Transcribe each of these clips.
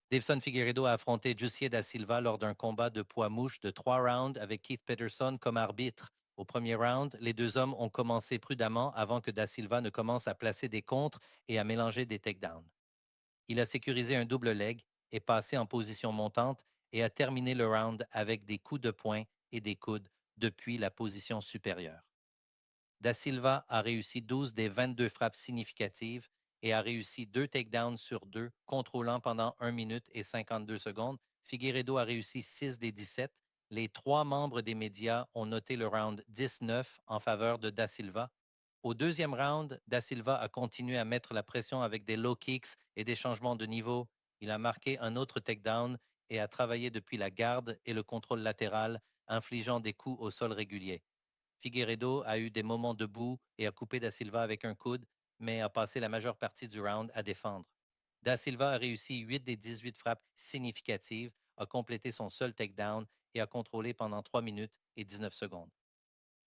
Davidson Figueiredo a affronté Jussier da Silva lors d'un combat de poids mouche de 3 rounds avec Keith Peterson comme arbitre. Au premier round, les deux hommes ont commencé prudemment avant que da Silva ne commence à placer des contres et à mélanger des takedowns. Il a sécurisé un double leg, est passé en position montante et a terminé le round avec des coups de poing et des coudes depuis la position supérieure. Da Silva a réussi 12 des 22 frappes significatives et a réussi 2 takedowns sur 2, contrôlant pendant 1 minute et 52 secondes. Figueiredo a réussi 6 des 17. Les trois membres des médias ont noté le round 19 en faveur de Da Silva. Au deuxième round, Da Silva a continué à mettre la pression avec des low kicks et des changements de niveau. Il a marqué un autre takedown et a travaillé depuis la garde et le contrôle latéral, infligeant des coups au sol réguliers. Figueiredo a eu des moments debout et a coupé Da Silva avec un coude, mais a passé la majeure partie du round à défendre. Da Silva a réussi 8 des 18 frappes significatives, a complété son seul takedown et a contrôlé pendant 3 minutes et 19 secondes.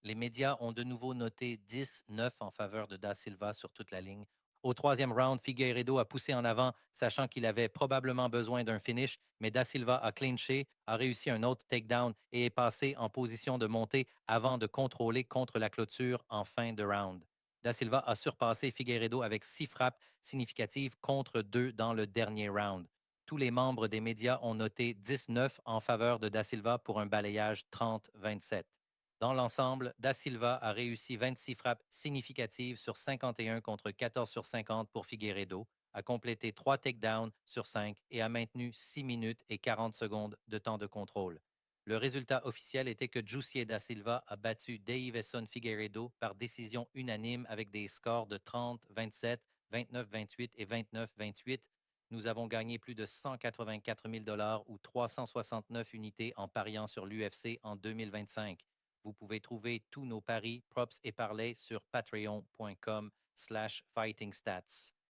Les médias ont de nouveau noté 10-9 en faveur de Da Silva sur toute la ligne. Au troisième round, Figueiredo a poussé en avant, sachant qu'il avait probablement besoin d'un finish, mais Da Silva a clinché, a réussi un autre takedown et est passé en position de montée avant de contrôler contre la clôture en fin de round. Da Silva a surpassé Figueiredo avec 6 frappes significatives contre 2 dans le dernier round. Tous les membres des médias ont noté 19 en faveur de Da Silva pour un balayage 30-27. Dans l'ensemble, Da Silva a réussi 26 frappes significatives sur 51 contre 14 sur 50 pour Figueiredo, a complété 3 takedowns sur 5 et a maintenu 6 minutes et 40 secondes de temps de contrôle. Le résultat officiel était que Jussier Da Silva a battu Deiveson Figueiredo par décision unanime avec des scores de 30-27, 29-28 et 29-28. Nous avons gagné plus de 184 000 ou 369 unités en pariant sur l'UFC en 2025. Vous pouvez trouver tous nos paris, props et parlays sur patreon.com/fightingstats.